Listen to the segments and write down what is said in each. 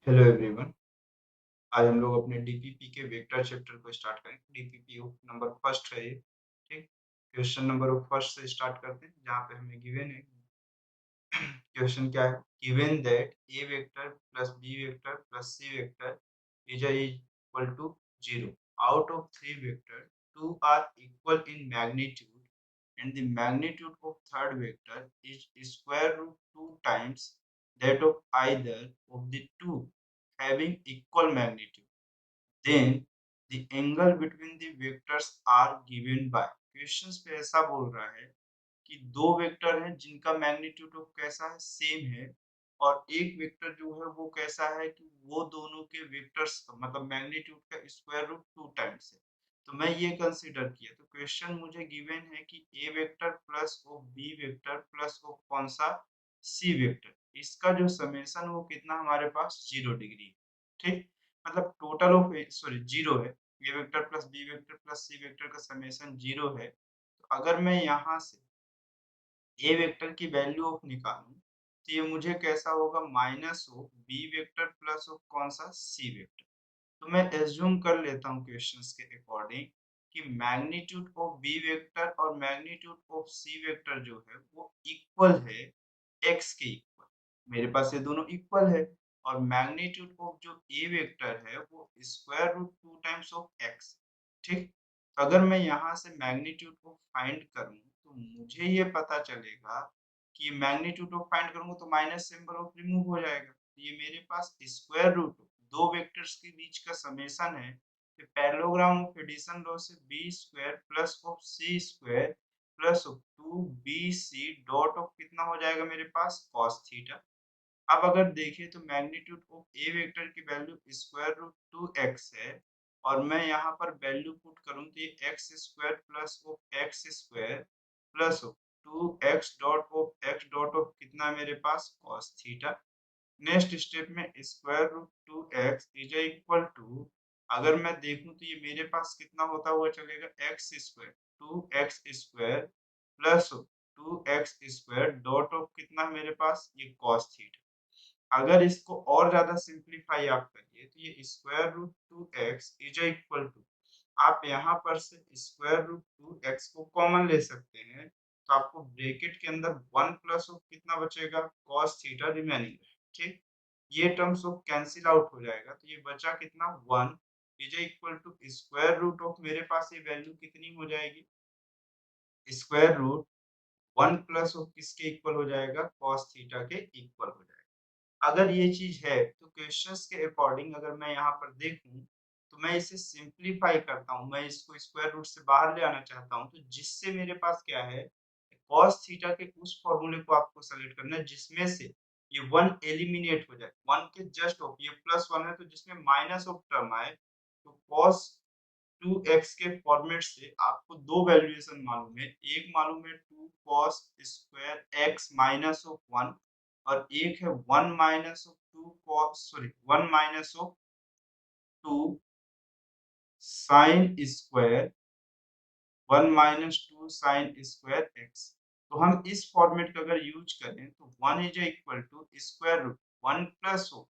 Hello everyone. आज हम लोग अपने डीपीपी के वेक्टर चैप्टर को स्टार्ट करेंगे। डीपीपी नंबर फर्स्ट है ये। ठीक, क्वेश्चन नंबर फर्स्ट से स्टार्ट करते हैं जहाँ पे हमें गिवन है। क्वेश्चन क्या है? Given that A vector plus B vector plus C vector is equal to 0 out of three vector two are equal in magnitude and the magnitude of third vector is square root 2 times that of either of the two having equal magnitude. Then the angle between the vectors are given by. Questions पे ऐसा बोल रहा है कि दो vector हैं जिनका magnitude of कैसा है, सेम है, और एक वेक्टर जो है वो कैसा है कि वो दोनों के वेक्टर्स का मतलब मैग्नीट्यूड का स्क्वायर रूट 2 टाइम्स है। तो मैं ये कंसीडर किया, तो क्वेश्चन मुझे गिवन है कि A vector plus of B vector plus of कौन सा, सी वेक्टर, इसका जो समेशन वो कितना हमारे पास 0 डिग्री है। ठीक, मतलब टोटल ऑफ सॉरी 0 है। A vector plus B vector plus C vector का समेशन 0 है। तो अगर मैं यहाँ से ए वेक्टर की वैल्यू ऑफ निकालूं तो ये मुझे कैसा होगा, minus of B vector plus of कौन सा, सी वेक्टर। तो मैं एज्यूम कर लेता हूँ क्वेश्चंस के अकॉर्डिंग कि मैग्नीट्यूड ऑफ बी वेक्टर और मैग्नीट्यूड ऑफ सी वेक्टर जो है वो इक्वल है एक्स के इक्वल। मेरे पास ये दोनों इक्वल है, और मैग्नीट्यूड ऑफ जो ए वेक्टर है वो square root 2 times of X. ठीक, तो अगर मैं यहाँ से मैग्नीट्यूड को फाइंड करूँ तो मुझे ये पता चलेगा कि मैग्नीट्यूड ऑफ फाइंड करूँगा तो माइनस सिंबल ऑफ रिमूव हो जाएगा। तो ये मेरे पास स्क्वायर रूट दो वेक्टर्स के बीच का समेशन है। तो पैरेललोग्राम ऑफ एडिशन लॉ से B square plus of C square plus of 2bc dot of कितना हो जाएगा मेरे पास, कॉस थीटा। अब अगर देखें तो मैग्नीट्यूड ऑफ ए वेक्टर की वैल्यू स्क्वायर रूट 2x है, और मैं यहाँ पर वैल्यू पुट करूँ तो ये X square plus of X square plus of 2x dot of कितना है मेरे पास, cos थीटा। नेक्स्ट स्टेप में square root 2x is equal to, अगर मैं देखूं तो ये मेरे पास कितना होता हुआ चलेगा, x square 2x square plus 2x square dot of कितना है मेरे पास, ये cos थीटा। अगर इसको और ज्यादा सिंप्लीफाई आप करिए तो ये square root 2x is equal to, आप यहाँ पर से स्क्वायर रूट 2x को कॉमन ले सकते हैं, तो आपको ब्रैकेट के अंदर 1 प्लस ऑफ कितना बचेगा, cos थीटा रिमेनिंग है। ठीक, ये टर्म्स ऑफ कैंसिल आउट हो जाएगा, तो ये बचा कितना, 1 is equal to square root of, मेरे पास ये वैल्यू कितनी हो जाएगी, स्क्वायर रूट 1 प्लस ऑफ किसके इक्वल हो जाएगा, cos थीटा के इक्वल हो जाएगा। अगर ये चीज है तो क्वेश्चंस के अकॉर्डिंग अगर मैं यहाँ पर देखूं तो मैं इसे सिंप्लीफाई करता हूँ, मैं इसको स्क्वायर रूट से बाहर ले आना चाहता हूँ, तो जिससे मेरे पास क्या है, cos थीटा के उस फॉर्मूले को आपको सेलेक्ट करना है जिसमें से ये 1 एलिमिनेट हो जाए, 1 के जस्ट ऑफ, ये प्लस 1 है तो जिसमें माइनस ऑफ टर्म आए। तो cos 2x के फॉर्मेट से आपको दो वैल्यूएशन मालूम है, एक मालूम है 2 cos square x minus of 1, और एक है 1 minus of 2 cos sorry 1 minus of 2 sin square 1 minus 2 sin square x। तो हम इस फॉर्मेट का अगर यूज करें तो 1 is equal to square root 1 plus हो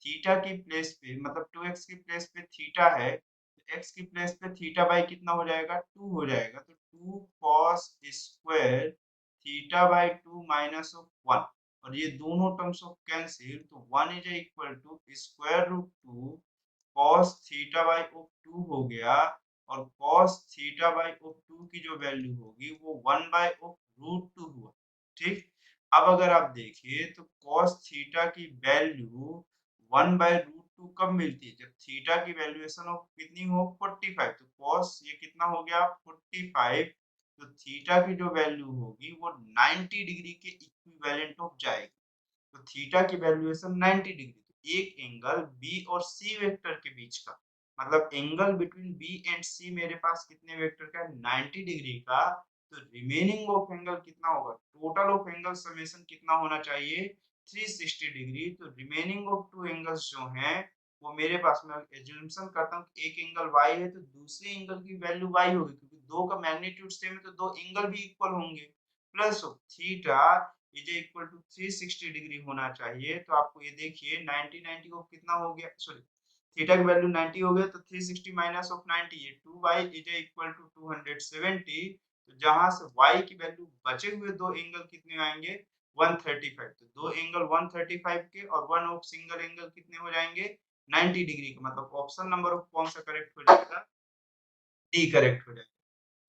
थीटा की प्लेस पे, मतलब 2x की प्लेस पे थीटा है, तो x की प्लेस पे थीटा बाई कितना हो जाएगा, 2 हो जाएगा, तो 2 cos square theta by 2 minus of 1, और ये दोनों टर्म्स ऑफ कैंसिल, तो 1 is equal to square root 2 cos theta by of 2 हो गया, और cos थीटा बाई ऑफ 2 की जो वैल्यू होगी वो 1 बाई ऑफ रूट 2 हुआ। ठीक, अब अगर आप देखिए तो cos थीटा की वैल्यू 1 बाई रूट 2 कब मिलती है, जब थीटा की वैल्यूएशन ऑफ कितनी हो, 45। तो cos ये कितना हो गया, 45। तो थीटा की जो वैल्यू होगी वो 90 डिग्री के इक्विवेलेंट ऑफ जाएगी। तो थीटा की वैल्यूएशन 90 डिग्री, तो एक एंगल बी और सी वेक्टर के बीच का, मतलब एंगल बिटवीन बी एंड सी मेरे पास कितने वेक्टर का है, 90 डिग्री का। तो रिमेनिंग ऑफ एंगल कितना होगा, टोटल ऑफ एंगल समेशन कितना होना चाहिए, 360 डिग्री। तो रिमेनिंग ऑफ टू एंगल्स जो हैं वो मेरे पास, मैं एज्यूमशन करता हूँ कि एक एंगल y है तो दूसरे एंगल की वैल्यू y होगी, क्योंकि दो का मैग्नीट्यूड सेम है तो दो एंगल भी इक्वल होंगे, plus of theta is equal to 360 degree होना चाहिए। तो आपको ये देखिए 90 90 को कितना हो गया, सॉरी थीटा की वैल्यू 90 हो गया तो 360 माइनस ऑफ 90 ये 2y इज इक्वल टू 270। तो जहां से y की वैल्यू बचे हुए दो एंगल कितने आएंगे 135। तो दो एंगल 135 के और वन ऑफ सिंगल एंगल कितने हो जाएंगे 90 डिग्री का। मतलब ऑप्शन नंबर ऑफ कौन सा करेक्ट हो जाएगा, डी करेक्ट हो जाएगा।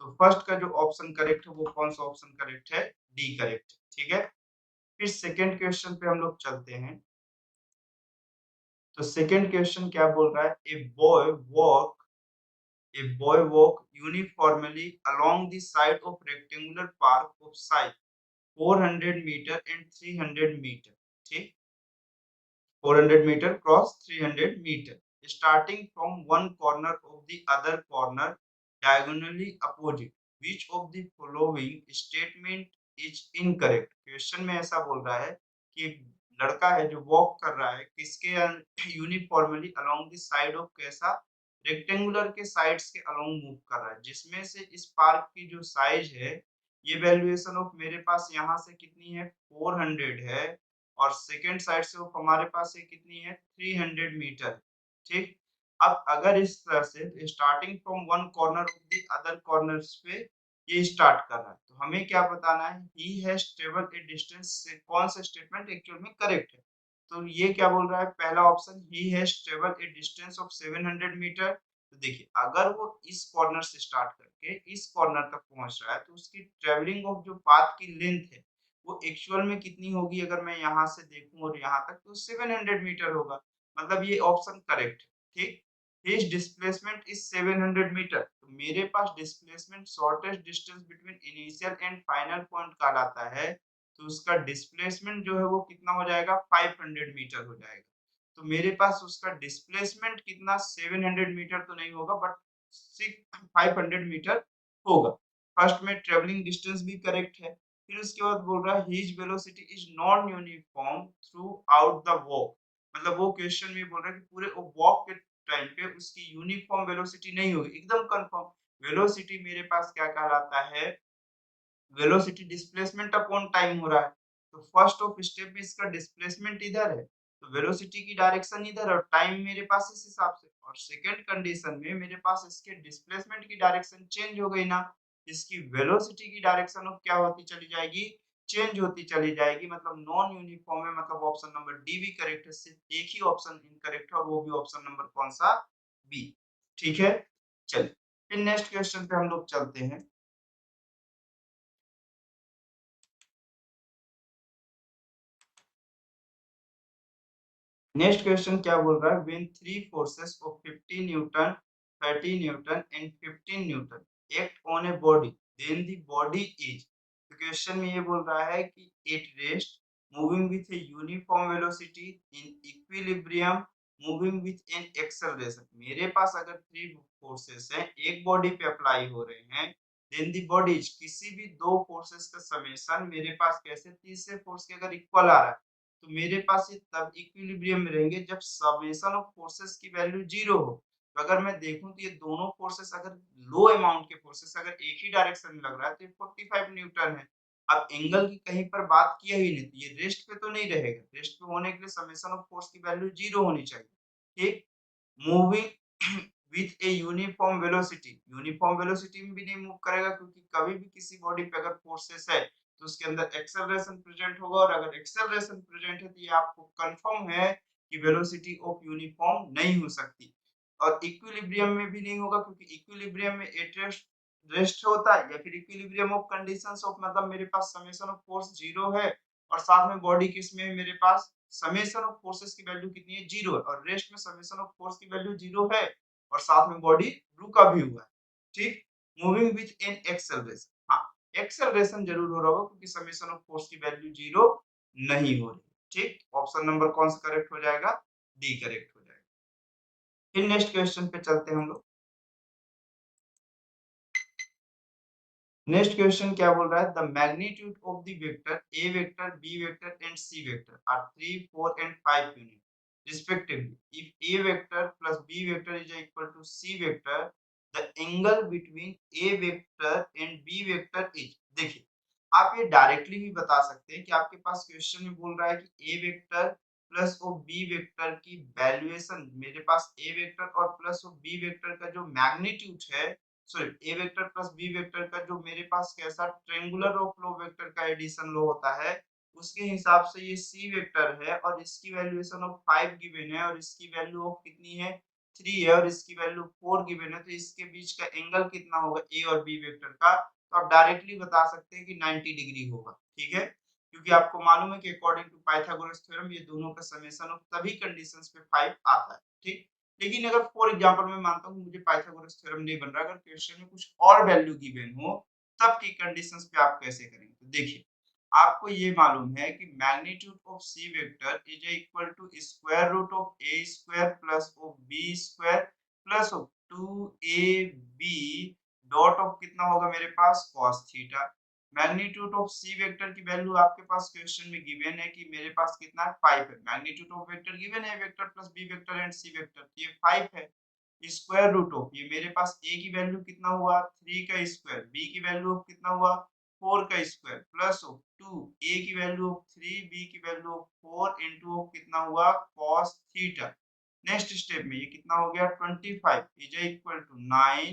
तो फर्स्ट का जो ऑप्शन करेक्ट है वो कौन सा ऑप्शन करेक्ट है, डी करेक्ट। ठीक है, फिर सेकंड क्वेश्चन पे हम लोग चलते हैं। तो सेकंड क्वेश्चन क्या बोल रहा है, a boy walk uniformly along the side of rectangular park of side 400 metre and 300 metre. ठीक, 400 meter cross 300 meter starting from one corner of the other corner diagonally opposite, which of the following statement is incorrect। Question में ऐसा बोल रहा है कि लड़का है जो वॉक कर रहा है किसके uniformly along the side of कैसा रेक्टेंगुलर के साइड्स के अलोंग मूव कर रहा है, जिसमें से इस पार्क की जो साइज है ये वैल्यूएशन ऑफ मेरे पास यहाँ से कितनी है 400 है और सेकंड साइड से वो हमारे पास ये कितनी है 300 मीटर। ठीक, अब अगर इस तरह से starting from one corner of the other corners पे ये स्टार्ट कर रहा है तो हमें क्या बताना है, ही हैज ट्रेवल्ड ए डिस्टेंस से कौन सा स्टेटमेंट एक्चुअल में करेक्ट है। तो ये क्या बोल रहा है, पहला ऑप्शन ही has travelled a distance of 700 metre. तो देखिए अगर वो इस कॉर्नर से स्टार्ट करके इस कॉर्नर तक पहुंच रहा है तो उसकी ट्रेवलिंग ऑफ जो पाथ की लेंथ है वो एक्चुअल में कितनी होगी, अगर मैं यहाँ से देखूं और यहाँ तक तो 700 मीटर होगा। मतलब ये ऑप्शन करेक्ट है। ठीक, हिज डिस्प्लेसमेंट इज 700 मीटर। तो मेरे पास displacement shortest distance between initial and final point कहलाता है। तो उसका डिस्प्लेसमेंट जो है वो कितना हो जाएगा 500 मीटर हो जाएगा। तो मेरे पास उसका डिस्प्लेसमेंट कितना 700 मीटर तो नहीं होगा बट 500 मीटर होगा। फर्स्ट में ट्रेवलिंग डिस्टेंस भी करेक्ट है। फिर उसके बाद बोल रहा है his velocity is non uniform through out the walk. मतलब वो क्वेश्चन में बोल रहा है कि पूरे वॉक के टाइम पे उसकी यूनिफॉर्म वेलोसिटी नहीं होगी, एकदम कंफर्म। वेलोसिटी मेरे पास क्या कहलाता है, वेलोसिटी डिस्प्लेसमेंट अपॉन टाइम हो रहा है। तो फर्स्ट ऑफ स्टेप में इसका डिस्प्लेसमेंट इधर है तो वेलोसिटी की डायरेक्शन इधर है और टाइम मेरे पास इस हिसाब से। और सेकंड कंडीशन में मेरे पास इसके डिस्प्लेसमेंट की डायरेक्शन चेंज हो गई ना, इसकी वेलोसिटी की डायरेक्शन ऑफ क्या होती चली जाएगी, चेंज होती चली जाएगी। मतलब नॉन यूनिफॉर्म है, मतलब ऑप्शन नंबर डी भी करेक्ट है। सिर्फ एक ही ऑप्शन इनकरेक्ट है और वो भी ऑप्शन नंबर कौन सा, बी। ठीक है, चलिए फिर नेक्स्ट क्वेश्चन पे हम लोग चलते हैं। नेक्स्ट क्वेश्चन क्या बोल रहा है, when three forces of 50 newton 30 newton and 15 newton act on a body then the body is. तो क्वेश्चन में ये बोल रहा है कि it rest moving with a uniform velocity in equilibrium moving with an acceleration. मेरे पास अगर थ्री फोर्सेस हैं एक बॉडी पे अप्लाई हो रहे हैं देन द बॉडी इज, किसी भी दो फोर्सेस का समेशन मेरे पास कैसे तीसरे फोर्स के अगर इक्वल आ रहा है तो मेरे पास ये तब इक्विलिब्रियम में रहेंगे जब समेशन ऑफ फोर्सेस की वैल्यू 0 हो। तो अगर मैं देखूं तो ये दोनों फोर्सेस अगर लो अमाउंट के फोर्सेस अगर एक ही डायरेक्शन में लग रहा है तो ये 45 न्यूटन है। अब एंगल की कहीं पर बात किया ही नहीं तो ये रेस्ट पे तो नहीं रहेगा, रेस्ट पे होने के लिए समेशन ऑफ फोर्स की वैल्यू 0 होनी चाहिए। ठीक, moving with a uniform velocity, uniform velocity में भी नहीं मूव करेगा क्योंकि कभी भी किसी बॉडी पे अगर फोर्सेस है तो उसके अंदर एक्सेलरेशन प्रेजेंट होगा और अगर एक्सेलरेशन प्रेजेंट है तो ये आपको कंफर्म है कि वेलोसिटी ऑफ यूनिफॉर्म नहीं हो सकती। और इक्विलिब्रियम में भी नहीं होगा क्योंकि इक्विलिब्रियम में एट रेस्ट रेस्ट होता है या फिर इक्विलिब्रियम ऑफ कंडीशंस ऑफ, मतलब मेरे पास समेशन ऑफ फोर्स 0 है और साथ में बॉडी किसमें है मेरे पास समेशन ऑफ फोर्सेस की वैल्यू कितनी है 0 है और रेस्ट में समेशन ऑफ फोर्स की वैल्यू 0 है और साथ में बॉडी रुका भी हुआ है। ठीक, मूविंग विथ एन एक्सेलरेशन, हाँ एक्सेलरेशन जरूर हो रहा होगा क्योंकि समेशन ऑफ फोर्स की वैल्यू 0 नहीं हो रही। ठीक, ऑप्शन नंबर कौन सा करेक्ट हो जाएगा, डी करेक्ट हो जाएगा। फिर नेक्स्ट क्वेश्चन पे चलते हैं हम लोग। नेक्स्ट क्वेश्चन क्या बोल रहा है, the magnitude of the vector A vector B vector and C vector are 3 4 and 5 unit respectively if A vector plus B vector is equal to C vector the angle between A vector and B vector is. देखिए आप ये directly भी बता सकते हैं कि आपके पास क्वेश्चन में बोल रहा है कि A vector plus of B vector की वैल्यूएशन, मेरे पास ए वेक्टर और प्लस ऑफ बी वेक्टर का जो मैग्नीट्यूड है, sorry A vector plus B vector का जो मेरे पास कैसा ट्रायंगुलर ऑफ लो वेक्टर का एडिशन लो होता है, उसके हिसाब से ये सी वेक्टर है और इसकी वैल्यूएशन ऑफ 5 गिवन है और इसकी वैल्यू ऑफ कितनी है 3 है और इसकी वैल्यू 4 गिवन है, तो इसके बीच का एंगल कितना होगा ए और बी वेक्टर का, तो आप डायरेक्टली बता सकते हैं कि 90 डिग्री होगा, ठीक है? क्योंकि आपको मालूम है कि अकॉर्डिंग टू पाइथागोरस थ्योरम ये दोनों का समेशन ऑफ तभी कंडीशंस पे 5 आता है, ठीक? लेकिन अगर फॉर एग्जांपल मैं मानता हूँ मुझे पाइथागोरस थ्योरम नहीं बन रहा, अगर क्वेश्चन में कुछ और वैल्यू गिवन हो, तब की कंडीशंस पे आप कैसे करेंगे? तो देखिए, आपको ये मालूम है कि magnitude of C vector is equal to square root of A square plus of B square plus of 2ab dot of कितना होगा मेरे पास cos theta. Magnitude of C vector की वैल्यू आपके पास क्वेश्चन में गिवन है कि मेरे पास कितना है 5 है। मैग्नीट्यूड ऑफ वेक्टर गिवन है vector plus B vector and C vector, ये 5 है। स्क्वायर रूट ऑफ ये मेरे पास a की वैल्यू कितना हुआ 3 का स्क्वायर, b की वैल्यू ऑफ कितना हुआ 4 का स्क्वायर प्लस ऑफ 2 a की वैल्यू ऑफ 3 b की वैल्यू ऑफ 4 इनटू ऑफ कितना हुआ cos थीटा। नेक्स्ट स्टेप में ये कितना हो गया 25 is equal to 9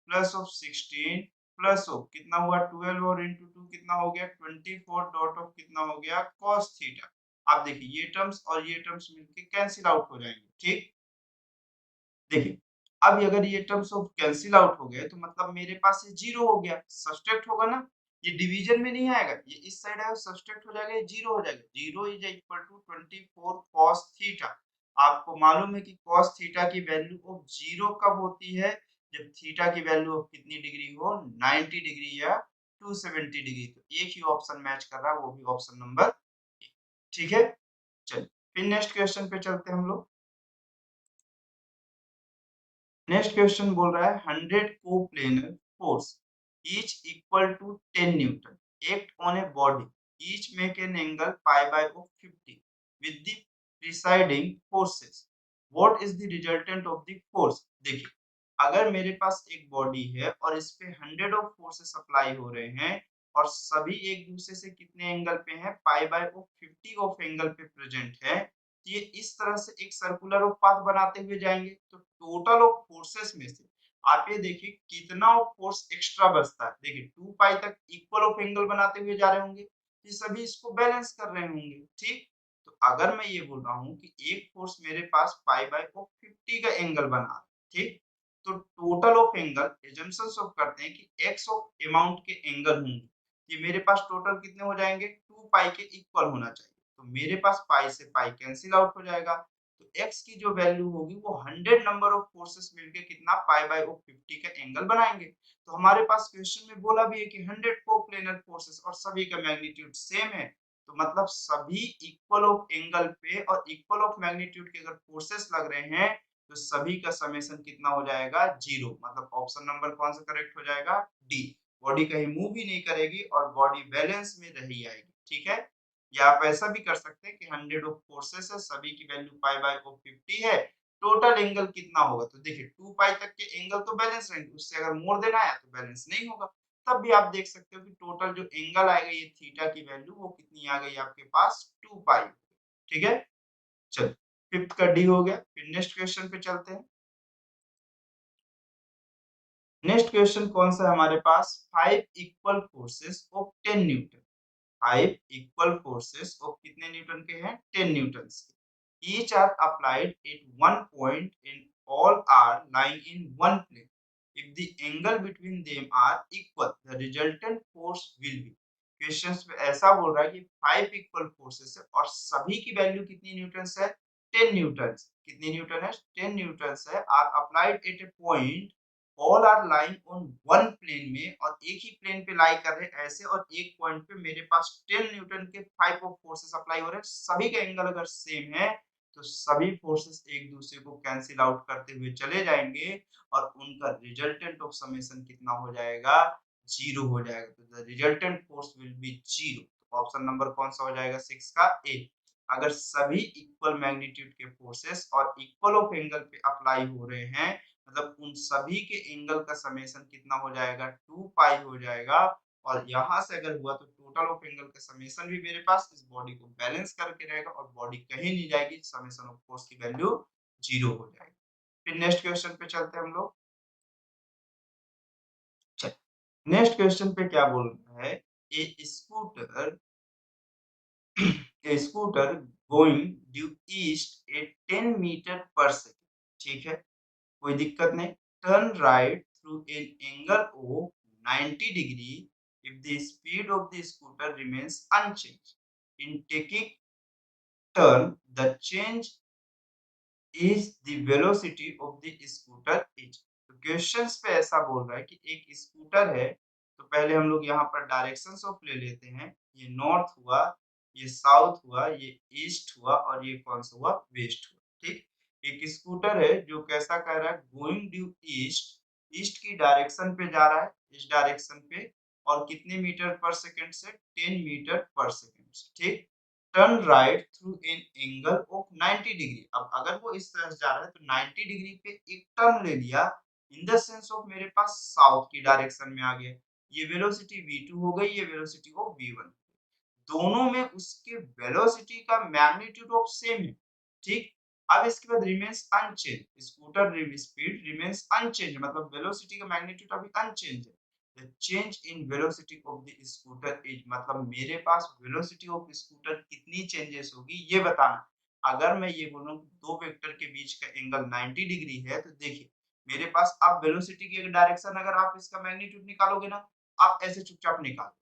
plus of 16 plus of कितना हुआ 12 और इनटू 2 कितना हो गया 24 डॉट ऑफ कितना हो गया cos थीटा। आप देखिए ये टर्म्स और ये टर्म्स मिलके कैंसिल आउट हो जाएंगे, ठीक? देखिए, अब अगर ये टर्म्स ऑफ कैंसिल आउट हो गए तो मतलब मेरे पास ये जीरो हो गया, सब्सट्रैक्ट होगा ना, ये डिवीजन में नहीं आएगा, ये इस साइड आएगा सब्सट्रैक्ट हो जाएगा, ये जीरो हो जाएगा। Zero is equal to 24 cos theta. आपको मालूम है कि cos थीटा की वैल्यू ऑफ जीरो कब होती है, जब थीटा की वैल्यू ऑफ कितनी डिग्री हो 90 डिग्री या 270 डिग्री। तो एक ही ऑप्शन मैच कर रहा है, वो भी ऑप्शन नंबर ए, ठीक है? चलिए फिर नेक्स्ट क्वेश्चन पे चलते हैं हम लोग। नेक्स्ट क्वेश्चन बोल रहा है 100 coplanar force each equal to 10 Newton act on a body each make an angle pi by of 50 with the preceding forces what is the resultant of the force। देखिए, अगर मेरे पास एक बॉडी है और इस पे 100 ऑफ फोर्सेस अप्लाई हो रहे हैं और सभी एक दूसरे से कितने एंगल पे हैं pi by of 50 of angle पे प्रेजेंट है, ये इस तरह से एक सर्कुलर ऑफ पाथ बनाते हुए जाएंगे, तो टोटल ऑफ फोर्सेस में से आप ये देखिए कितना ऑफ फोर्स एक्स्ट्रा बचता है। देखिए 2 पाई तक इक्वल ऑफ एंगल बनाते हुए जा रहे होंगे, ये सभी इसको बैलेंस कर रहे होंगे, ठीक? तो अगर मैं ये बोल रहा हूँ कि एक फोर्स मेरे पास पाई बाय ऑफ 50 का एंगल बना रहा है, ठीक? तो total of angle assumptions of करते हैं कि एक्स ऑफ अमाउंट के एंगल होंगे, ये मेरे पास टोटल कितने हो जाएंगे 2 पाई के इक्वल होना चाहिए। तो मेरे पास पाई से पाई कैंसिल आउट हो जाएगा, तो x की जो वैल्यू होगी वो 100 नंबर ऑफ फोर्सेस मिलके कितना पाई बाय ऑफ 50 का एंगल बनाएंगे। तो हमारे पास क्वेश्चन में बोला भी है कि 100 कोप्लेनर फोर्सेस और सभी का मैग्नीट्यूड सेम है, तो मतलब सभी इक्वल ऑफ एंगल पे और इक्वल ऑफ मैग्नीट्यूड के अगर फोर्सेस लग रहे हैं तो सभी का समेशन कितना हो जाएगा जीरो, मतलब ऑप्शन नंबर कौन सा करेक्ट हो जाएगा डी। बॉडी कहीं मूव ही नहीं करेगी और बॉडी बैलेंस में रही आएगी, ठीक है? या आप ऐसा भी कर सकते हैं कि 100 ऑफ फोर्सेस है, सभी की वैल्यू पाई बाय ऑफ 50 है, टोटल एंगल कितना होगा, तो देखिए 2 पाई तक के एंगल तो बैलेंस रहेंगे, उससे अगर मोर देन आया तो बैलेंस नहीं होगा। तब भी आप देख सकते हो कि टोटल जो एंगल आएगा ये थीटा की वैल्यू वो कितनी आ गई आपके पास 2 पाई, ठीक है? चलिए फिफ्थ का डी हो गया, फिर नेक्स्ट क्वेश्चन पे चलते हैं। नेक्स्ट क्वेश्चन कौन सा है हमारे पास 5 equal forces of 10 Newton. 5 equal forces of कितने न्यूटन के हैं 10 न्यूटन्स के। each are applied at one point and all are lying in one plane if the angle between them are equal the resultant force will be। Questions में ऐसा बोल रहा है कि 5 इक्वल फोर्सेस है और सभी की वैल्यू कितनी न्यूटन्स है 10 न्यूटन्स। कितनी न्यूटन है 10 न्यूटन्स है, are applied at a point all are lying on one plane में और एक ही प्लेन पे लाई कर रहे हैं ऐसे, और एक पॉइंट पे मेरे पास 10 न्यूटन के 5 ऑफ फोर्सेस अप्लाई हो रहे हैं, सभी का एंगल अगर सेम है तो सभी फोर्सेस एक दूसरे को कैंसिल आउट करते हुए चले जाएंगे और उनका रिजल्टेंट ऑफ समेशन कितना हो जाएगा जीरो हो जाएगा। तो the resultant force will be zero. तो ऑप्शन नंबर कौन सा हो जाएगा 6 का ए। अगर सभी इक्वल मैग्नीट्यूड के फोर्सेस और इक्वल ऑफ एंगल पे अप्लाई हो रहे हैं, मतलब उन सभी के एंगल का समेशन कितना हो जाएगा 2 पाई हो जाएगा और यहाँ से अगर हुआ तो टोटल ऑफ एंगल का समेशन भी मेरे पास इस बॉडी को बैलेंस करके रहेगा और बॉडी कहीं नहीं जाएगी, समेशन ऑफ फोर्स की वैल्यू 0 हो जाएगी। फिर नेक्स्ट क्वेश्चन पे चलते हैं हम लोग। नेक्स्ट क्वेश्चन पे क्या बोल रहा है, ए scooter a scooter going due east at 10 meter per second, ठीक है, कोई दिक्कत नहीं। Turn right through an angle of 90 degree if the speed of the scooter remains unchanged. In taking turn, the change is the velocity of the scooter is। तो questions पे ऐसा बोल रहा है कि एक स्कूटर है, तो पहले हम लोग यहाँ पर डायरेक्शंस ऑफ ले लेते हैं। ये नॉर्थ हुआ, ये साउथ हुआ, ये ईस्ट हुआ और ये कौन सा हुआ, वेस्ट हुआ। ठीक, एक स्कूटर है जो कैसा कह रहा है, गोइंग ड्यू ईस्ट, ईस्ट की डायरेक्शन पे जा रहा है, इस डायरेक्शन पे, और कितने मीटर पर सेकंड से, 10 मीटर पर सेकंड से। ठीक, turn right through an angle of 90 degree. अब अगर वो इस तरह से जा रहा है तो 90 डिग्री पे एक टर्न ले लिया, इन द सेंस ऑफ मेरे पास साउथ की डायरेक्शन में आ गया। ये वेलोसिटी v2 हो गई, ये वेलोसिटी हो v1। दोनों में उसके वेलोसिटी का मैग्नीट्यूड ऑफ सेम है। ठीक, अब इसके बाद remains unchange, scooter speed remains unchange, मतलब वेलोसिटी का मैग्नीट्यूड अभी अनचेंज है। The change in velocity of the scooter is, मतलब मेरे पास वेलोसिटी ऑफ स्कूटर कितनी चेंजेस होगी ये बताना। अगर मैं ये बोलूं कि दो वेक्टर के बीच का एंगल 90 डिग्री है, तो देखिए मेरे पास अब वेलोसिटी की डायरेक्शन, अगर आप इसका मैग्नीट्यूड निकालोगे ना, आप ऐसे चुपचाप निकालो।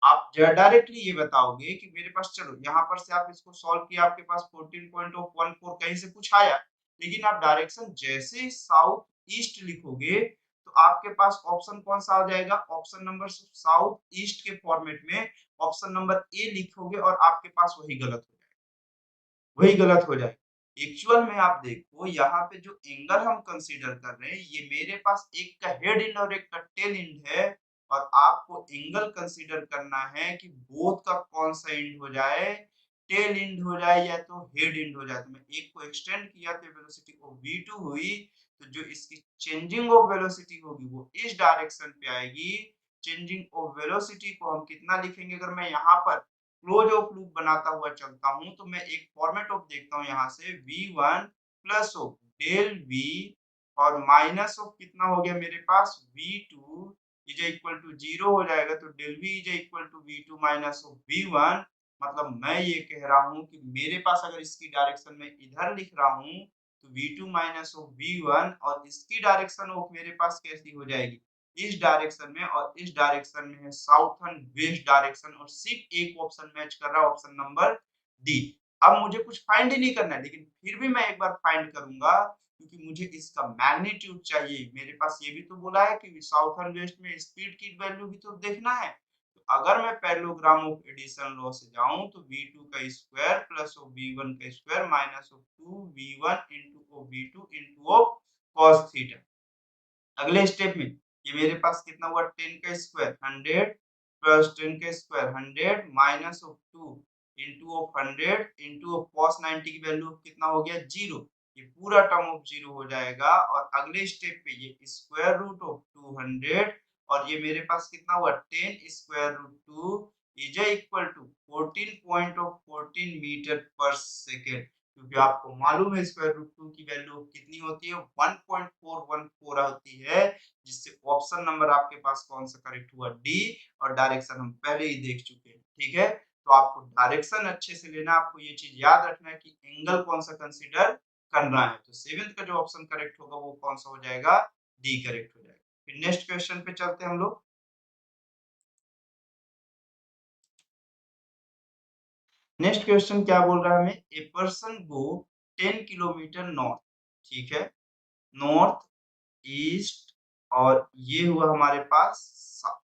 आप डायरेक्टली ये बताओगे कि मेरे पास, चलो यहाँ पर से आप इसको सॉल्व किया, आपके पास 14.14 कहीं से कुछ आया, लेकिन आप डायरेक्शन जैसे साउथ ईस्ट लिखोगे तो आपके पास ऑप्शन कौन सा आ जाएगा, ऑप्शन नंबर साउथ ईस्ट के फॉर्मेट में ऑप्शन नंबर ए लिखोगे और आपके पास वही गलत हो जाएगा, वही गलत हो जाएगा। एक्चुअल में आप देखो यहाँ पे जो एंगल हम कंसीडर कर रहे हैं, ये मेरे पास एक का हेड एंड और एक का टेल एंड है, और आपको एंगल कंसीडर करना है कि बोथ का कौन सा एंड हो जाए, टेल एंड हो जाए या तो हेड एंड हो जाए। तो मैं एक को एक्सटेंड किया तो वेलोसिटी को v2 हुई, तो जो इसकी चेंजिंग ऑफ वेलोसिटी होगी वो इस डायरेक्शन पे आएगी। चेंजिंग ऑफ वेलोसिटी को हम कितना लिखेंगे, अगर मैं यहाँ पर क्लोज ऑफ लूप बनाता हुआ चलता हूँ तो मैं एक फॉर्मेट ऑफ देखता हूँ यहाँ से, v1 plus of del v और माइनस ऑफ कितना हो गया मेरे पास, v2 इज इक्वल टू 0 हो जाएगा, तो del v is equal to v2 minus of v1। मतलब मैं ये कह रहा हूँ कि मेरे पास अगर इसकी डायरेक्शन में इधर लिख रहा हूँ तो v2 माइनस ऑफ v1, और इसकी डायरेक्शन ऑफ मेरे पास कैसी हो जाएगी, इस डायरेक्शन में, और इस डायरेक्शन में है साउथर्न वेस्ट डायरेक्शन, और सिर्फ एक ऑप्शन मैच कर रहा है, ऑप्शन नंबर डी। अब मुझे कुछ फाइंड ही नहीं करना है, लेकिन फिर भी मैं एक बार फाइंड करूंगा क्योंकि मुझे इसका मैग्नीट्यूड चाहिए। मेरे पास ये भी तो बोला है कि साउथर्न वेस्ट में स्पीड की वैल्यू भी तो देखना है। तो अगर मैं पैरेललोग्राम ऑफ एडिशन लॉ से जाऊं तो v2 का स्क्वायर प्लस ऑफ v1 का square minus of 2v1 into of v2 into of cos theta. अगले स्टेप में ये मेरे पास कितना हुआ, 10 का स्क्वायर 100 प्लस 10 का square 100 minus of 2 into of 100 into of cos 90 की वैल्यू कितना हो गया, 0। ये पूरा टर्म ऑफ 0 हो जाएगा, और अगले स्टेप पे ये स्क्वायर रूट ऑफ 200, और ये मेरे पास कितना हुआ, 10 square root 2 is equal to 14.14 metre पर सेकेंड। क्योंकि आपको मालूम है स्क्वायर रूट 2 की वैल्यू कितनी होती है, 1.414 होती है, जिससे ऑप्शन नंबर आपके पास कौन सा करेक्ट हुआ, डी। और डायरेक्शन हम पहले ही देख चुके हैं। ठीक है, तो आपको डायरेक्शन अच्छे से लेना, आपको ये चीज याद रखना है कि एंगल कौन सा कंसीडर करना है। तो सेवेंथ का जो ऑप्शन करेक्ट होगा वो कौन सा हो जाएगा, डी करेक्ट हो जाएगा। फिर नेक्स्ट क्वेश्चन पे चलते हैं हम लोग। नेक्स्ट क्वेश्चन क्या बोल रहा है हमें, a person go 10 kilometre north, ठीक है, नॉर्थ ईस्ट, और ये हुआ हमारे पास साउथ,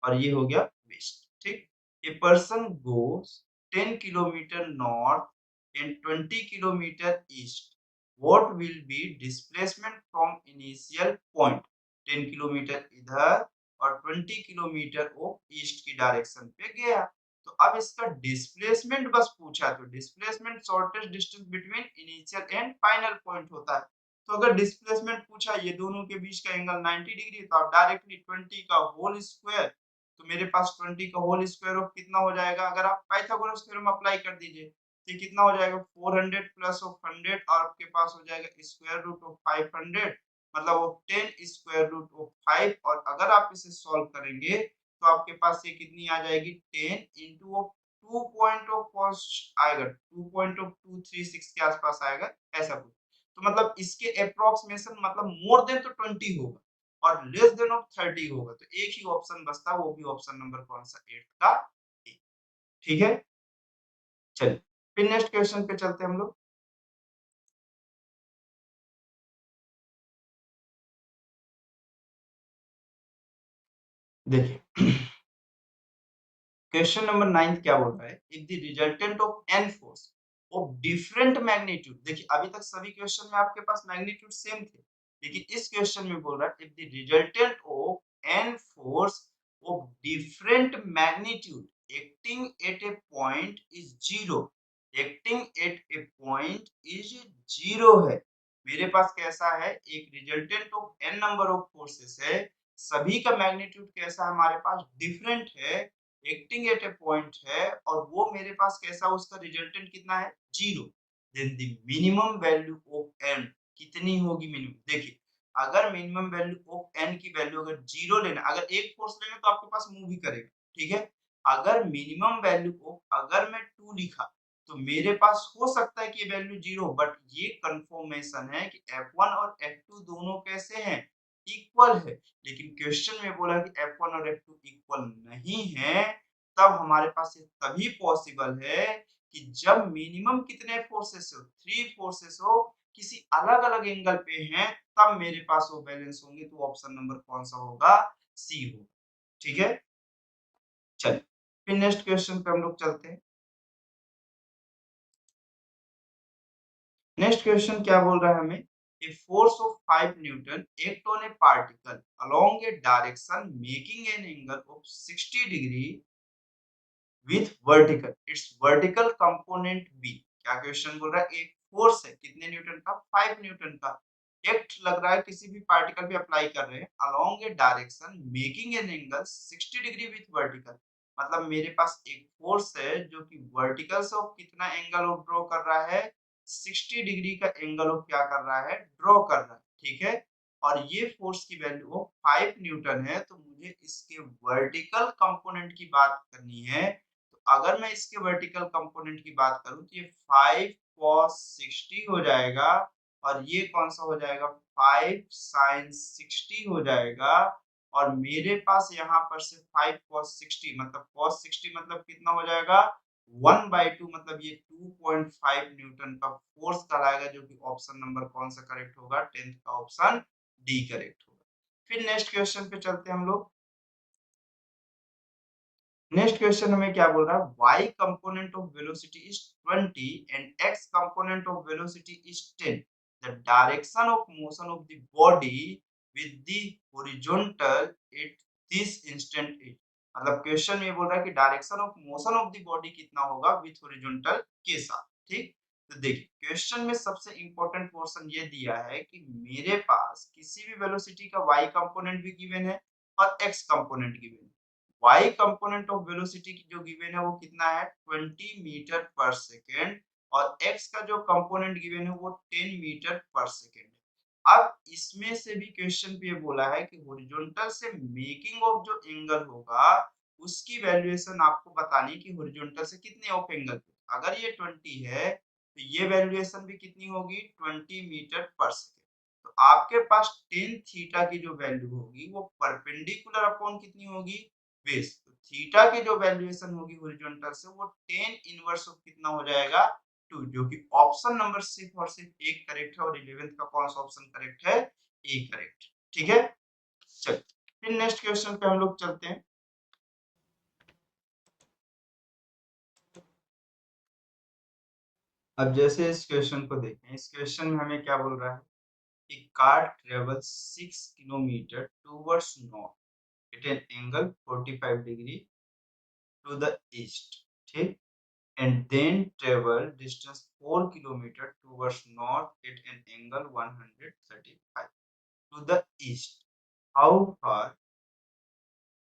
और ये हो गया वेस्ट। ठीक, a person goes 10 kilometre north and 20 kilometre east, what will be displacement from initial point. 10 kilometre इधर और 20 किलोमीटर ऑफ ईस्ट की डायरेक्शन पे गया, तो अब इसका डिस्प्लेसमेंट बस पूछा, तो displacement shortest distance between initial and final point होता है। तो अगर डिस्प्लेसमेंट पूछा, ये दोनों के बीच का एंगल 90 डिग्री, तो आप डायरेक्टली 20 का होल स्क्वायर, तो मेरे पास 20 का होल स्क्वायर ऑफ कितना हो जाएगा, अगर आप पाइथागोरस थ्योरम अप्लाई कर दीजिए तो ये कितना हो जाएगा 400 प्लस ऑफ 100 और आपके पास हो जाएगा स्क्वायर रूट ऑफ 500 मतलब वो 10 स्क्वायर रूट ऑफ 5 और अगर आप इसे सॉल्व करेंगे तो आपके पास ये कितनी आ जाएगी 10 इंटू 2 पॉइंट ऑफ कॉस आएगा 2.236 के आसपास आएगा ऐसा कुछ। तो मतलब इसके अप्रोक्सीमेशन मतलब मोर देन तो 20 होगा और लेस देन ऑफ 30 होगा तो एक ही ऑप्शन बचता है वो भी ऑप्शन नंबर कौन सा 8 का ए। ठीक है चलिए फिर नेक्स्ट क्वेश्चन पे चलते हैं हम लोग। देखिए क्वेश्चन नंबर 9 क्या बोल रहा है if the resultant of N force of different magnitude. देखिए अभी तक सभी क्वेश्चन में आपके पास मैग्नीट्यूड सेम थे लेकिन इस क्वेश्चन में बोल रहा है if the resultant of N force of different magnitude acting at a point is zero acting at a point is zero है। मेरे पास कैसा है एक resultant of N number of forces है सभी का मैग्नीट्यूड कैसा है हमारे पास डिफरेंट है एक्टिंग एट ए पॉइंट है और वो मेरे पास कैसा उसका रिजल्टेंट कितना है zero then the minimum value of N कितनी होगी मिनिमम। देखिए अगर मिनिमम वैल्यू ऑफ एन की वैल्यू अगर जीरो लेना अगर एक फोर्स लेंगे तो आपके पास मूव भी करेगा ठीक है। अगर मिनिमम वैल्यू ऑफ अगर मैं 2 लिखा तो मेरे पास हो सकता है कि ये वैल्यू जीरो बट ये कंफर्मेशन है कि F1 और F2 दोनों कैसे हैं इक्वल है लेकिन क्वेश्चन में बोला कि F1 और F2 इक्वल नहीं है तब हमारे पास ये तभी पॉसिबल है कि जब मिनिमम कितने फोर्सेस हो 3 फोर्सेस हो किसी अलग-अलग एंगल पे हैं तब मेरे पास वो बैलेंस होंगे तो ऑप्शन नंबर कौन सा होगा सी होगा। ठीक है चलिए फिर नेक्स्ट क्वेश्चन पे हम लोग चलते हैं। नेक्स्ट क्वेश्चन क्या बोल रहा है हमें a force of 5 newton act on a particle along a direction making an angle of 60 degree with vertical its vertical component be. क्या क्वेश्चन बोल रहा है एक फोर्स है कितने न्यूटन का 5 न्यूटन का एक्ट लग रहा है किसी भी पार्टिकल पे अप्लाई कर रहे हैं along a direction making an angle 60 degree with vertical मतलब मेरे पास एक फोर्स है जो कि वर्टिकल से कितना एंगल ऑफ ड्रॉ कर रहा है 60 डिग्री का एंगल ऑफ क्या कर रहा है ड्रॉ कर रहा है ठीक है। और ये फोर्स की वैल्यू ऑफ 5 न्यूटन है तो मुझे इसके वर्टिकल कंपोनेंट की बात करनी है। अगर मैं इसके वर्टिकल कंपोनेंट की बात करूं तो ये 5 cos 60 हो जाएगा और ये कौन सा हो जाएगा 5 sin 60 हो जाएगा और मेरे पास यहाँ पर से 5 cos 60 मतलब cos 60 मतलब कितना हो जाएगा 1/2 मतलब ये 2.5 न्यूटन का फोर्स कहलाएगा जो कि ऑप्शन नंबर कौन सा करेक्ट होगा 10th का ऑप्शन डी करेक्ट होगा। फिर नेक्स्ट क्वेश्चन पे चलते हैं हम लोग। नेक्स्ट क्वेश्चन हमें क्या बोल रहा है y component of velocity is 20 and x component of velocity is 10 the direction of motion of the body with the horizontal at this instant is. मतलब क्वेश्चन में बोल रहा है कि direction of motion of the body कितना होगा with horizontal के साथ ठीक। तो देखिए क्वेश्चन में सबसे इंपॉर्टेंट पोर्शन ये दिया है कि मेरे पास किसी भी वेलोसिटी का y कंपोनेंट भी गिवन है और x कंपोनेंट गिवन है। y कंपोनेंट ऑफ वेलोसिटी की जो गिवन है वो कितना है 20 मीटर पर सेकेंड और x का जो कंपोनेंट गिवन है वो 10 मीटर पर सेकेंड है। अब इसमें से भी क्वेश्चन पे ये बोला है कि हॉरिजॉन्टल से मेकिंग ऑफ जो एंगल होगा उसकी वैल्यूएशन आपको बतानी है कि हॉरिजॉन्टल से कितने ऑफ एंगल पे अगर ये 20 है तो ये वैल्यूएशन भी कितनी होगी 20 मीटर पर सेकेंड। तो आपके पास 10 थीटा की जो वैल्यू होगी वो परपेंडिकुलर अपॉन कितनी होगी बेस। तो थीटा की जो वैल्यूएशन होगी हॉरिजॉन्टल से वो 10 इनवर्स ऑफ कितना हो जाएगा 2 जो कि ऑप्शन नंबर सिर्फ और सिर्फ एक करेक्ट है और 11th का कौन सा ऑप्शन करेक्ट है ए करेक्ट। ठीक है चलिए फिर नेक्स्ट क्वेश्चन पे हम लोग चलते हैं। अब जैसे इस क्वेश्चन को देखें इस क्वेश्चन में हमें क्या बोल रहा है कि car travels 6 kilometre towards north at an angle 45 degree to the east ठीक and then travel distance 4 kilometer towards north at an angle 135 to the east. How far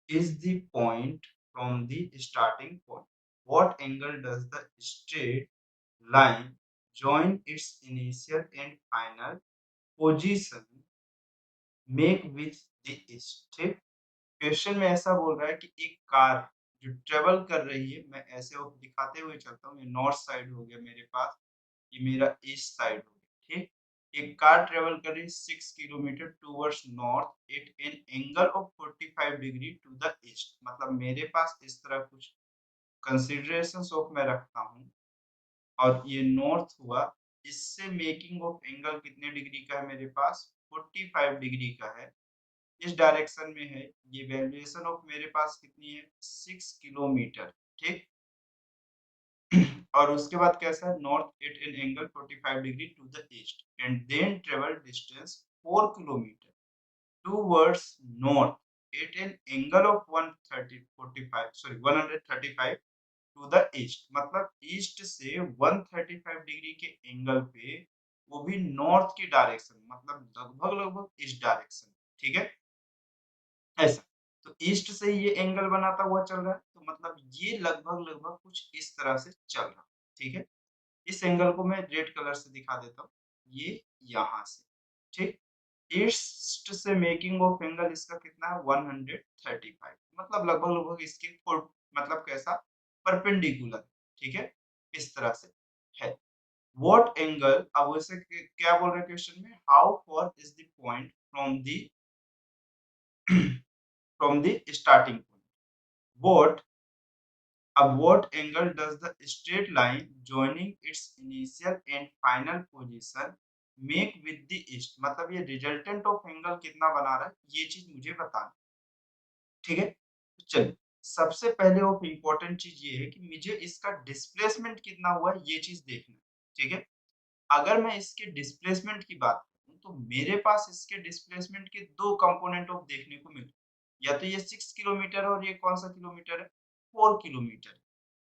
is the point from the starting point. What angle does the straight line join its initial and final position make with the east? Question में ऐसा बोल रहा है कि एक car जो travel कर रही है, मैं ऐसे वो दिखाते हुए चलता हूँ, ये नॉर्थ साइड हो गया मेरे पास, ये मेरा ईस्ट साइड हो गया, ठीक। एक कार ट्रेवल कर रही है 6 kilometre towards north at an angle of 45 degree to the east. मतलब मेरे पास इस तरह कुछ कंसिडरेशंस ऑफ मैं रखता हूँ, और ये नॉर्थ हुआ, इससे मेकिंग ऑफ एंगल कितने डिग्री का है मेरे पास, 45 डिग्री का है, इस डायरेक्शन में है। ये वैल्यूएशन ऑफ मेरे पास कितनी है, 6 किलोमीटर, ठीक। और उसके बाद कैसा है, north at an angle 45 degree to the east and then travel distance 4 kilometre towards north at an angle of 135 to the east. मतलब ईस्ट से 135 डिग्री के एंगल पे, वो भी नॉर्थ की डायरेक्शन, मतलब लगभग लगभग इस डायरेक्शन, ठीक है, ऐसा। तो ईस्ट से ये एंगल बनाता हुआ चल रहा है, तो मतलब ये लगभग लगभग कुछ इस तरह से चल रहा है, ठीक है। इस एंगल को मैं रेड कलर से दिखा देता हूँ, ये यहाँ से, ठीक। ईस्ट से मेकिंग ऑफ एंगल इसका कितना है, 135, मतलब लगभग लगभग इसके मतलब कैसा, परपेंडिकुलर, ठीक है, इस तरह से है। व्हाट एंगल, अब वैसे क्या बोल रहे हैं क्वेश्चन में, how for is the point from the from the starting point. What what angle does the straight line joining its initial and final position make with the east? मतलब ये resultant of angle कितना बना रहा है, ये चीज मुझे बताना, ठीक है। तो चलिए, सबसे पहले ऑफ इम्पोर्टेंट चीज ये है कि मुझे इसका डिस्प्लेसमेंट कितना हुआ है, ये चीज देखना है, ठीक है। अगर मैं इसके डिस्प्लेसमेंट की बात करूं, तो मेरे पास इसके डिस्प्लेसमेंट के दो कंपोनेंट ऑफ देखने को मिले, या तो ये 6 किलोमीटर और ये कौन सा किलोमीटर है, 4 किलोमीटर।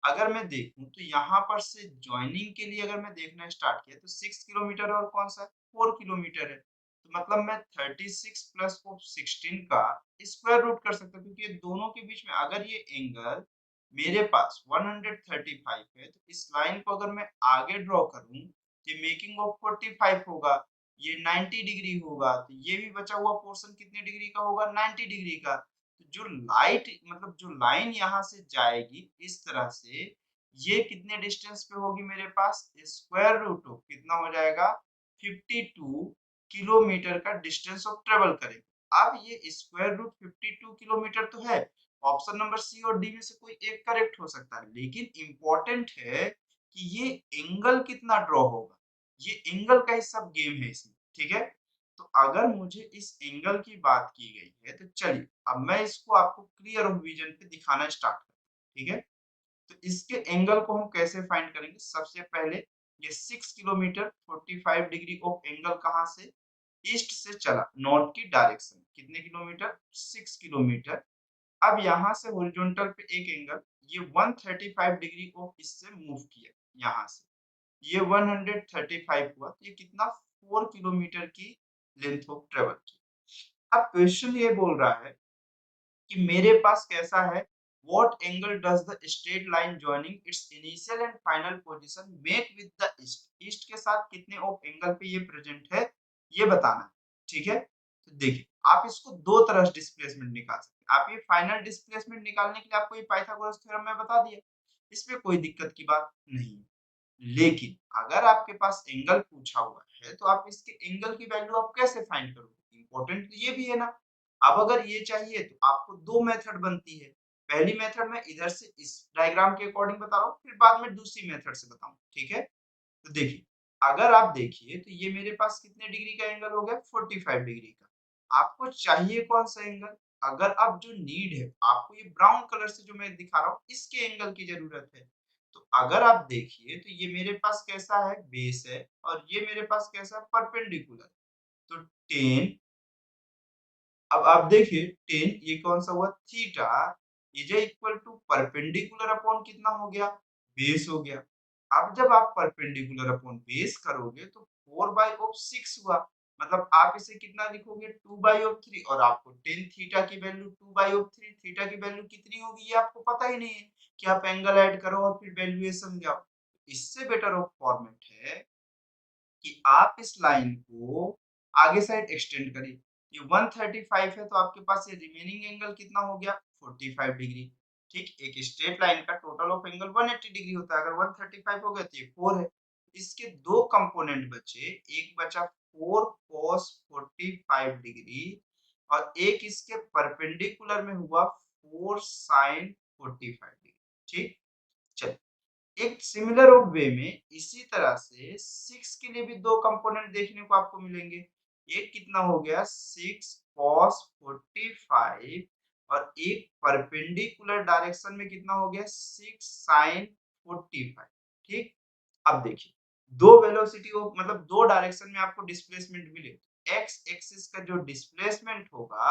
अगर मैं देखूं तो यहाँ पर से ज्वाइनिंग के लिए अगर मैं देखना स्टार्ट किया, तो 6 किलोमीटर और कौन सा, 4 किलोमीटर है। तो मतलब मैं 36 प्लस 16 का स्क्वायर रूट कर सकता हूँ, क्योंकि ये दोनों के बीच में अगर ये एंगल मेरे पास 135 है, तो इस लाइन को अगर मैं आगे ड्रॉ करूं, ये मेकिंग ऑफ 45 होगा, ये 90 डिग्री होगा, तो ये भी बचा हुआ पोर्शन कितने डिग्री का होगा, 90 डिग्री का। तो जो लाइट मतलब जो लाइन यहाँ से जाएगी इस तरह से, ये कितने डिस्टेंस पे होगी मेरे पास, स्क्वायर रूट ऑफ कितना हो जाएगा, 52 किलोमीटर का डिस्टेंस ऑफ ट्रेवल करेगा। अब ये स्क्वायर रूट 52 किलोमीटर तो है, ऑप्शन नंबर सी और डी में से कोई एक करेक्ट हो सकता है, लेकिन इंपॉर्टेंट है कि ये एंगल कितना ड्रॉ होगा, ये एंगल का ही सब गेम है इसमें, ठीक है। तो अगर मुझे इस एंगल की बात की गई है, तो चलिए अब मैं इसको आपको क्लियर विजन पे दिखाना स्टार्ट करता हूँ, ठीक है। तो इसके एंगल को हम कैसे फाइंड करेंगे, सबसे पहले ये 6 किलोमीटर 45 डिग्री ऑफ एंगल कहाँ से, ईस्ट से चला नॉर्थ की डायरेक्शन, कितने किलोमीटर, 6 किलोमीटर। अब यहाँ से हॉरिजॉन्टल पे एक एंगल, ये 135 डिग्री ऑफ इससे मूव किया, यहाँ से ये 135 हुआ, तो ये कितना, 4 किलोमीटर की लेंथ ऑफ ट्रेवल की। अब क्वेश्चन ये बोल रहा है कि मेरे पास कैसा है, what angle does the straight line joining it's initial and final position make with the east, east के साथ कितने ऑफ एंगल पे ये प्रेजेंट है, ये बताना है, ठीक है। तो देखिए, आप इसको दो तरह से डिस्प्लेसमेंट निकाल सकते हैं। आप ये फाइनल डिस्प्लेसमेंट निकालने के लिए आपको ये पाइथागोरस थ्योरम मैं बता दिया, इसमें कोई दिक्कत की बात नहीं है। लेकिन अगर आपके पास एंगल पूछा हुआ है, तो आप इसके एंगल की वैल्यू आप कैसे फाइंड करोगे, इंपॉर्टेंट तो ये भी है ना। अब अगर ये चाहिए तो आपको दो मेथड बनती है। पहली मेथड मैं इधर से इस डायग्राम के अकॉर्डिंग बता रहा हूँ, फिर बाद में दूसरी मेथड से बताऊँ, ठीक है। तो देखिए, अगर आप देखिए तो ये मेरे पास कितने डिग्री का एंगल हो गया, 45 डिग्री का। आपको चाहिए कौन सा एंगल, अगर अब जो नीड है आपको ये ब्राउन कलर से जो मैं दिखा रहा हूँ, इसके एंगल की जरूरत है। तो अगर आप देखिए तो ये मेरे पास कैसा है, बेस है, और ये मेरे पास कैसा है, परपेंडिकुलर। तो 10, अब आप देखिए 10 ये कौन सा हुआ, theta is equal to perpendicular upon कितना हो गया, बेस हो गया। अब जब आप परपेंडिकुलर अपॉन बेस करोगे तो 4 बाय ऑफ 6 हुआ, मतलब आप इसे कितना लिखोगे 2/3 और आपको टेन थीटा की वैल्यू 2/3 थीटा की वैल्यू कितनी होगी ये आपको पता ही नहीं है कि आप एंगल ऐड करो और फिर वैल्यूएशन लगाओ। इससे बेटर ऑफ फॉर्मेट है कि आप इस लाइन को आगे साइड एक्सटेंड करिए। ये 135 है तो आपके पास ये रिमेनिंग एंगल कितना हो गया 45 डिग्री। ठीक, एक स्ट्रेट लाइन का टोटल ऑफ एंगल 180 डिग्री होता है। अगर 135 हो गया तो ये 4 है। इसके दो कंपोनेंट बचे, एक बचा 4 cos 45 डिग्री और एक इसके परपेंडिकुलर में हुआ 4 sin 45 डिग्री। ठीक, चलिए एक सिमिलर वे में इसी तरह से 6 के लिए भी दो कंपोनेंट देखने को आपको मिलेंगे। एक कितना हो गया 6 cos 45 और एक परपेंडिकुलर डायरेक्शन में कितना हो गया 6 sin 45। ठीक, अब देखिए दो वेलोसिटी ऑफ मतलब दो डायरेक्शन में आपको डिस्प्लेसमेंट मिले। एक्स एक्सिस का जो डिस्प्लेसमेंट होगा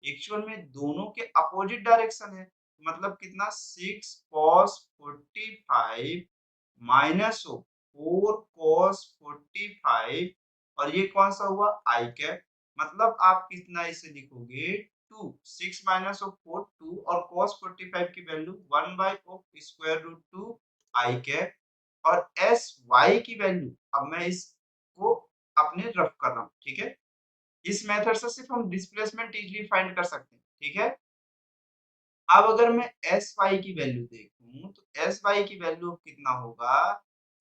एक्चुअल में दोनों के अपोजिट डायरेक्शन है। मतलब कितना 6 cos 45 माइनस 4 cos 45 और ये कौन सा हुआ आई कैप। मतलब आप कितना इसे लिखोगे 2 6 माइनस ऑफ 4 2 और cos 45 की value 1 by of square root 2 I cap और एस वाई की वैल्यू अब मैं इसको अपने रफ कर रहा हूँ। ठीक है, इस मेथड से सिर्फ हम डिस्प्लेसमेंट इजीली फाइंड कर सकते हैं। ठीक है, अब अगर मैं एस वाई की वैल्यू देखूं तो एस वाई की वैल्यू कितना होगा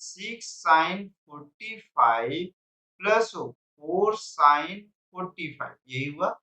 6 sin 45 प्लस 4 sin 45 यही हुआ।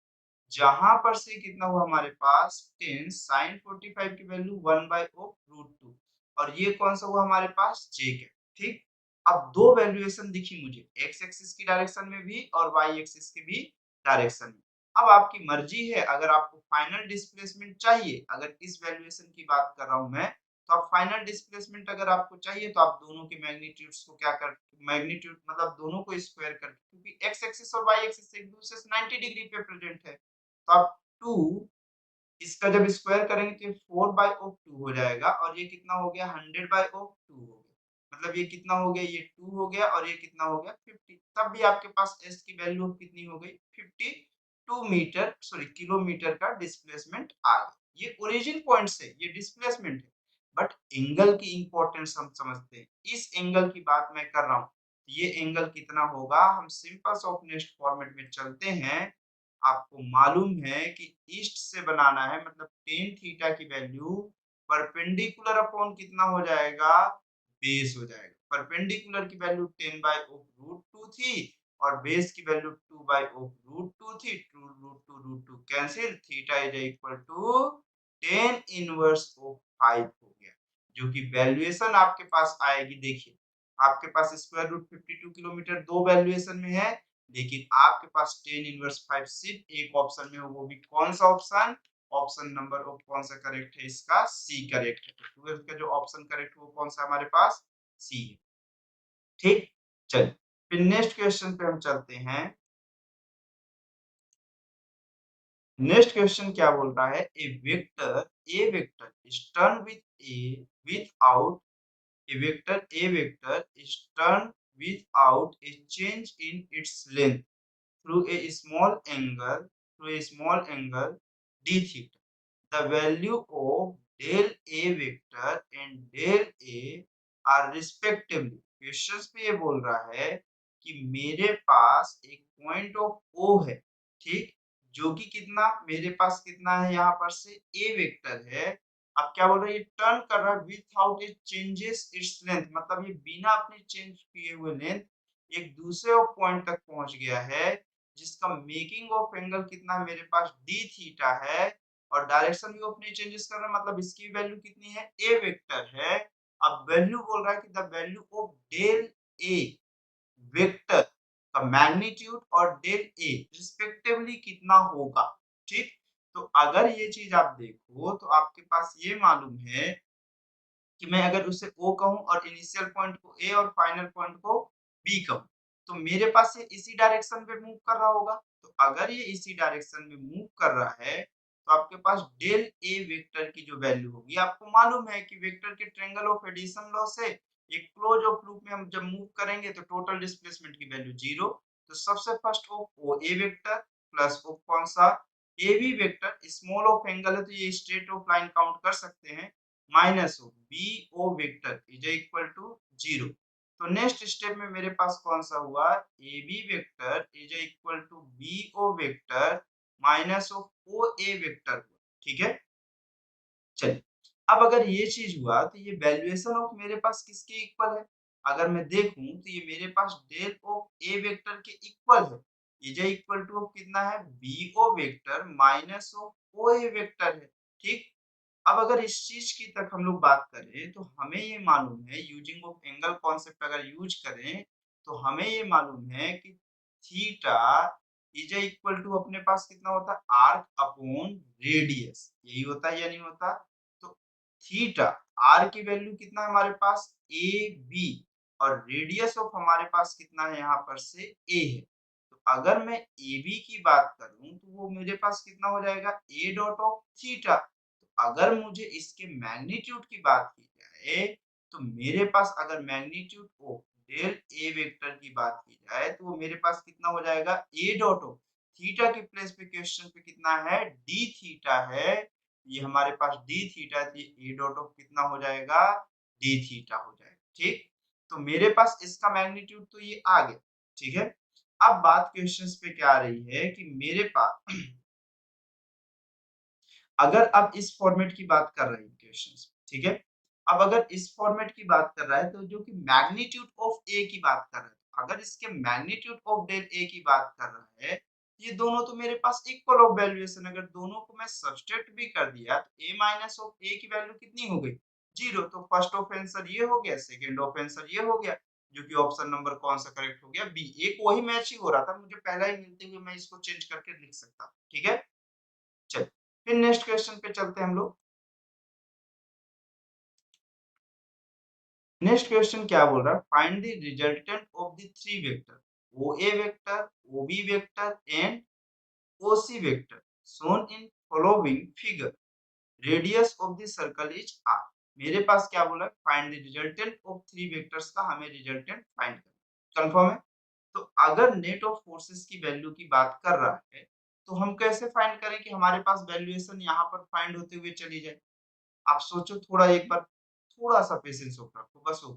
जहां पर से कितना हुआ हमारे पास 10 sin 45 की वैल्यू 1 बाय ऑफ रूट 2 और ये कौन सा हुआ हमारे पास j है। ठीक, अब दो वैल्यूएशन दिखी मुझे x एक्सिस की डायरेक्शन में भी और y एक्सिस के भी डायरेक्शन में। अब आपकी मर्जी है, अगर आपको फाइनल डिस्प्लेसमेंट चाहिए, अगर इस वैल्यूएशन की बात कर रहा हूं मैं, तो आप फाइनल डिस्प्लेसमेंट अगर आपको चाहिए तो आप दोनों के मैग्नीट्यूड्स को क्या कर मैग्नीट्यूड मतलब दोनों को स्क्वायर करके, क्योंकि x एक्सिस और y एक्सिस एक दूसरे से 90 डिग्री पे प्रेजेंट है तो आप 2 इसका जब स्क्वायर करेंगे तो ये 4 बाय ऑफ 2 हो जाएगा और ये कितना हो गया 100 बाय ऑफ 2 हो गया। मतलब ये कितना हो गया ये 2 हो गया और ये कितना हो गया 50। तब भी आपके पास s की वैल्यू कितनी हो गई 52 मीटर सॉरी किलोमीटर का डिस्प्लेसमेंट आ गया। ये ओरिजिन पॉइंट से ये डिस्प्लेसमेंट है, बट एंगल की इंपॉर्टेंस हम समझते हैं। इस एंगल की बात मैं कर रहा हूँ, ये एंगल कितना होगा हम सिंपल सॉफ्टनेस्ट फॉर्मेट में चलते हैं। आपको मालूम है कि ईस्ट से बनाना है, मतलब टेन थीटा की वैल्यू परपेंडिकुलर अपॉन कितना हो जाएगा बेस हो जाएगा। परपेंडिकुलर की वैल्यू 10 बाय ऑफ रूट 2 थी और बेस की वैल्यू 2 बाय ऑफ रूट 2 थी। 2 root 2 cancel, theta is equal to 10 inverse of 5 हो गया, जो कि वैल्यूएशन आपके पास आएगी। देखिए आपके पास स्क्वायर रूट 52 किलोमीटर दो वैल्यूएशन में है, लेकिन आपके पास 10 इनवर्स 5 सिर्फ एक ऑप्शन में हो, वो भी कौन सा ऑप्शन, ऑप्शन नंबर ऑफ कौन सा करेक्ट है इसका सी करेक्ट है। तो 12 का जो ऑप्शन करेक्ट है वो कौन सा हमारे पास सी है। ठीक, चलिए फिर नेक्स्ट क्वेश्चन पे हम चलते हैं। नेक्स्ट क्वेश्चन क्या बोल रहा है A vector is turn without a vector is turned without a change in its length through a small angle d theta. The value of del a vector and del a are respectively. Questions पे ये बोल रहा है कि मेरे पास एक point of O है। ठीक, जो कि कितना मेरे पास कितना है यहाँ पर से ए वेक्टर है। अब क्या बोल रहा है ये टर्न कर रहा है without it changes its length, मतलब ये बिना अपने चेंज किए हुए लेंथ एक दूसरे पॉइंट तक पहुंच गया है, जिसका मेकिंग ऑफ एंगल कितना मेरे पास डी थीटा है और डायरेक्शन भी अपने चेंजेस कर रहा है। मतलब इसकी वैल्यू कितनी है ए वेक्टर है। अब वैल्यू बोल रहा है कि the value of del A vector का मैग्नीट्यूड और डेल ए रिस्पेक्टिवली कितना होगा। ठीक, तो अगर ये चीज आप देखो तो आपके पास ये मालूम है कि मैं अगर उसे ओ कहूं और इनिशियल पॉइंट को ए और फाइनल पॉइंट को बी कहूं, तो मेरे पास ये इसी डायरेक्शन पे मूव कर रहा होगा। तो अगर ये इसी डायरेक्शन में मूव कर रहा है तो आपके पास डेल ए वेक्टर की जो वैल्यू होगी, आपको मालूम है कि वेक्टर के ट्रायंगल ऑफ एडिशन लॉ से एक क्लोज ऑफ लूप में हम जब मूव करेंगे तो टोटल डिस्प्लेसमेंट की वैल्यू 0, तो सबसे first of O A vector plus of कौन सा A B vector, small of angle है तो ये स्ट्रेट ऑफ लाइन काउंट कर सकते हैं, minus of B O vector is equal to 0। तो नेक्स्ट स्टेप में मेरे पास कौन सा हुआ, A B vector is equal to B O vector minus of O A vector हुआ, ठीक है। चलिए, अब अगर ये चीज हुआ तो ये वैल्यूएशन ऑफ मेरे पास किसके इक्वल है, अगर मैं देखूं तो ये मेरे पास डेल ऑफ ए वेक्टर के इक्वल है। ये जो इक्वल टू ऑफ कितना है, B O vector minus of O A vector है, ठीक। अब अगर इस चीज की तक हम लोग बात करें तो हमें ये मालूम है, यूजिंग ऑफ एंगल कॉन्सेप्ट अगर यूज करें तो हमें ये मालूम है कि थीटा इज इक्वल टू अपने पास कितना होता है, आर्क अपॉन रेडियस, यही होता है या नहीं होता। तो थीटा आर की वैल्यू कितना है हमारे पास, ए बी, और रेडियस ऑफ हमारे पास कितना है यहाँ पर से ए है। तो अगर मैं ए बी की बात करूं तो वो मेरे पास कितना हो जाएगा, ए डॉट ऑफ थीटा। अगर मुझे इसके मैग्नीट्यूड की बात की जाए तो मेरे पास अगर magnitude of del A vector की बात की जाए तो वो मेरे पास कितना हो जाएगा, ए डॉट ऑफ थीटा के प्लेस पे क्वेश्चन पे कितना है, डी थीटा है। ये हमारे पास डी थीटा है, ए डॉट ऑफ कितना हो जाएगा, डी थीटा हो जाएगा, ठीक। तो मेरे पास इसका मैग्नीट्यूड तो ये आ गया, ठीक है। अब बात क्वेश्चंस पे क्या आ रही है कि मेरे पास अगर अब इस फॉर्मेट की बात कर रहे हैं क्वेश्चंस, ठीक है। अब अगर इस फॉर्मेट की बात कर रहा है तो जो कि मैग्नीट्यूड ऑफ ए की बात कर रहा है, अगर इसके मैग्नीट्यूड ऑफ डेल ए की बात कर रहा है, ये दोनों तो मेरे पास इक्वल ऑफ वैल्यूएशन, अगर दोनों को मैं सब्सट्रैक्ट भी कर दिया तो a माइनस ऑफ ए की वैल्यू कितनी हो गई, 0। तो फर्स्ट ऑफ आंसर ये हो गया, सेकंड ऑफ आंसर ये हो गया, जो कि ऑप्शन नंबर कौन सा करेक्ट हो गया, बी। एक वही मैच ही हो रहा था, मुझे पहला ही मिलते हुए मैं इसको चेंज करके लिख सकता, ठीक है। चलिए, फिर नेक्स्ट क्वेश्चन पे चलते हैं हम लोग। नेक्स्ट क्वेश्चन क्या बोल रहा है, find the resultant of the three vector O A vector, O B vector and O C vector shown in following figure, radius of the circle is R. मेरे पास क्या बोला, find the resultant of three vectors का हमें resultant find करना, confirm है। तो अगर नेट ऑफ फोर्सेस की वैल्यू की बात कर रहा है तो हम कैसे फाइंड करें कि हमारे पास वैल्यूएशन यहाँ पर फाइंड होते हुए चली जाए। आप सोचो थोड़ा, एक बार थोड़ा सा पेशेंस रखो, बस हो।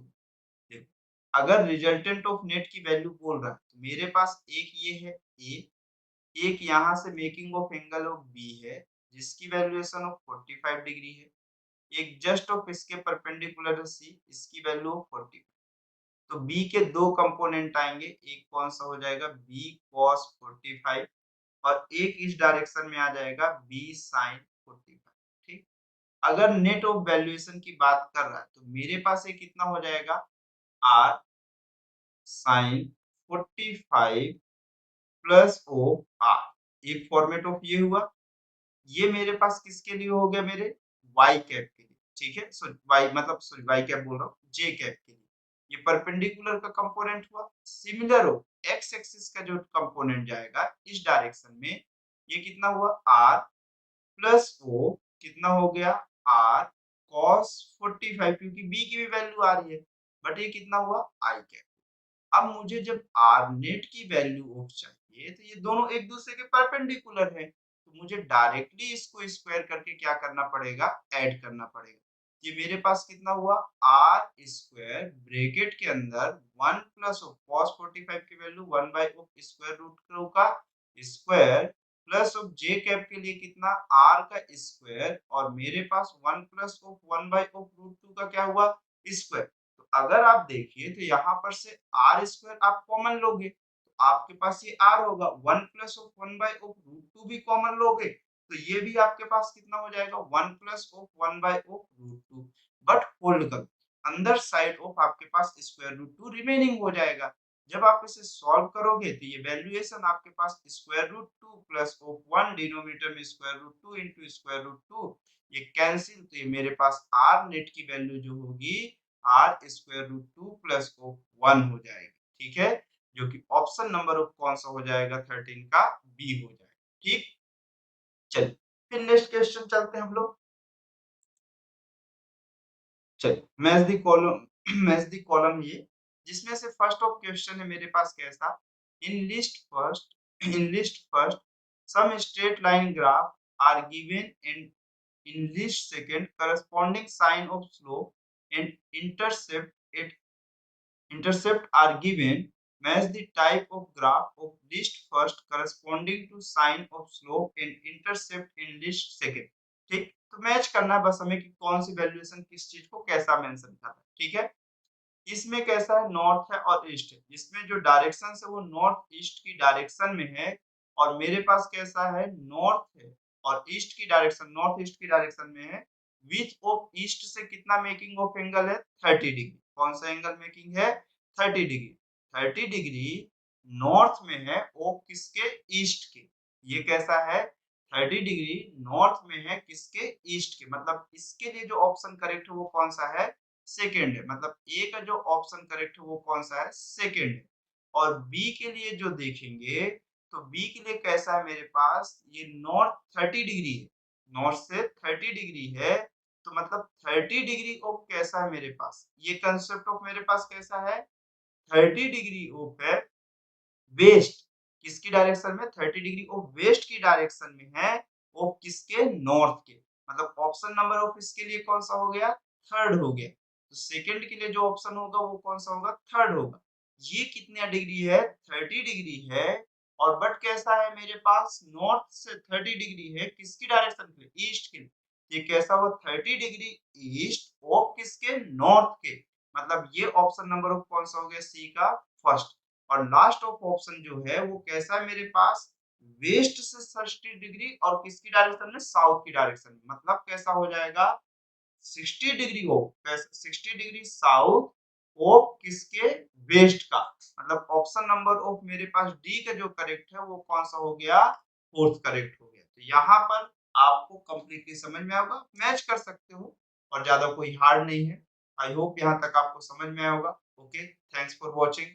देखो, अगर रिजल्टेंट ऑफ नेट की वैल्यू बोल रहा है तो मेरे पास एक ये है ए, एक यहाँ से making of angle of B है जिसकी वैल्यूएशन ऑफ 45 डिग्री है, एक जस्ट ऑफ इसके परपेंडिकुलर है सी, इसकी वैल्यू ऑफ 45। तो बी के दो कंपोनेंट आएंगे, एक कौन सा हो जाएगा, बी cos 45, और एक इस डायरेक्शन में आ जाएगा बी sin 45, ठीक। अगर नेट ऑफ वैल्यूएशन की बात कर रहा है तो मेरे पास ये कितना हो जाएगा, R sin 45 plus O R. एक फॉर्मेट ऑफ ये हुआ, ये मेरे पास किसके लिए हो गया, मेरे वाई कैप के लिए, ठीक है। सॉरी वाई मतलब, सॉरी वाई कैप बोल रहा हूँ, जे कैप के लिए। ये परपेंडिकुलर का कंपोनेंट हुआ, सिमिलर हो एक्स एक्सिस का जो कंपोनेंट जाएगा इस डायरेक्शन में, ये कितना हुआ, आर प्लस ओ कितना हो गया, आर cos 45, क्योंकि बी की भी वैल्यू आ रही है, बट ये कितना हुआ, आई कैप। अब मुझे जब आर नेट की वैल्यू ऑफ चाहिए तो ये दोनों एक दूसरे के परपेंडिकुलर है, तो मुझे डायरेक्टली इसको स्क्वायर करके क्या करना पड़ेगा, ऐड करना पड़ेगा। ये मेरे पास कितना हुआ, आर स्क्वायर ब्रैकेट के अंदर 1 प्लस ऑफ cos 45 की value 1 by of square root का square plus of J cap के लिए कितना, आर का स्क्वायर, और मेरे पास 1 plus of 1 by of root 2 का क्या हुआ, स्क्वायर। तो अगर आप देखिए तो यहाँ पर से आर स्क्वायर आप कॉमन लोगे तो आपके पास ये आर होगा, 1 plus of 1 by of root 2 भी कॉमन लोगे तो ये भी आपके पास कितना हो जाएगा, 1 plus of 1 by of root 2। But hold करो, अंदर साइड ऑफ आपके पास स्क्वायर रूट 2 रिमेनिंग हो जाएगा। जब आप इसे सॉल्व करोगे तो ये वैल्यूएशन आपके पास square root 2 plus of 1 denominator में square root 2 into square root 2, ये कैंसिल, तो ये मेरे पास आर नेट की वैल्यू जो होगी R square root 2 plus of 1 हो जाएगी, ठीक है। जो कि ऑप्शन नंबर ऑफ कौन सा हो जाएगा, 13 का बी हो जाएगा, ठीक। चलिए, फिर नेक्स्ट क्वेश्चन चलते हैं हम लोग। चलिए, match the column match the column ये, जिसमें से फर्स्ट ऑफ क्वेश्चन है मेरे पास कैसा, in list first some straight line graph are given in list second corresponding sign of slope and intercept are given. Match the type of graph of list first corresponding to sign of slope and intercept in list second. ठीक, तो match करना है बस हमें कि कौन सी valuation किस चीज को कैसा मेंशन कर रहा है। ठीक है, इसमें कैसा है, नॉर्थ है और ईस्ट है। इसमें जो डायरेक्शन है वो नॉर्थ ईस्ट की डायरेक्शन में है और मेरे पास कैसा है, नॉर्थ है और ईस्ट की डायरेक्शन, नॉर्थ ईस्ट की डायरेक्शन में है। विथ ऑफ ईस्ट से कितना मेकिंग ऑफ एंगल है, 30 डिग्री। कौन सा एंगल मेकिंग है, 30 डिग्री। 30 डिग्री नॉर्थ में है ऑफ किसके, ईस्ट के। ये कैसा है, 30 डिग्री नॉर्थ में है किसके, ईस्ट के। मतलब इसके लिए जो ऑप्शन करेक्ट है वो कौन सा है, सेकेंड है। मतलब ए का जो ऑप्शन करेक्ट है वो कौन सा है, सेकेंड है। और बी के लिए जो देखेंगे तो बी के लिए कैसा है, मेरे पास ये नॉर्थ 30 डिग्री है, नॉर्थ से 30 डिग्री है। तो मतलब 30 डिग्री ऑफ कैसा है मेरे पास, ये कंसेप्ट ऑफ मेरे पास कैसा है, 30 डिग्री ऑफ है वेस्ट। किसकी डायरेक्शन में, 30 डिग्री ऑफ वेस्ट की डायरेक्शन में है, वो किसके, नॉर्थ के। मतलब ऑप्शन नंबर ऑफ इसके लिए कौन सा हो गया, थर्ड हो गया। तो सेकंड के लिए जो ऑप्शन होगा वो कौन सा होगा, थर्ड होगा। ये कितना डिग्री है, 30 डिग्री है। और बट कैसा है मेरे पास, नॉर्थ से 30 डिग्री है किसकी डायरेक्शन के लिए, ईस्ट के लिए। ये कैसा हुआ, 30 डिग्री ईस्ट ऑफ किसके, नॉर्थ के। मतलब ये ऑप्शन नंबर ऑफ कौन सा हो गया, सी का फर्स्ट। और लास्ट ऑफ ऑप्शन जो है वो कैसा है मेरे पास, वेस्ट से 60 डिग्री और किसकी डायरेक्शन में, साउथ की डायरेक्शन में। मतलब कैसा हो जाएगा, 60 degree of 60 degree south of किसके, वेस्ट का। मतलब ऑप्शन नंबर ऑफ मेरे पास डी का जो करेक्ट है वो कौन सा हो गया, फोर्थ करेक्ट हो गया। तो यहाँ पर आपको कंप्लीटली समझ में आएगा, मैच कर सकते हो और ज्यादा कोई हार्ड नहीं है। आई होप यहाँ तक आपको समझ में आया होगा। Okay, thanks for watching.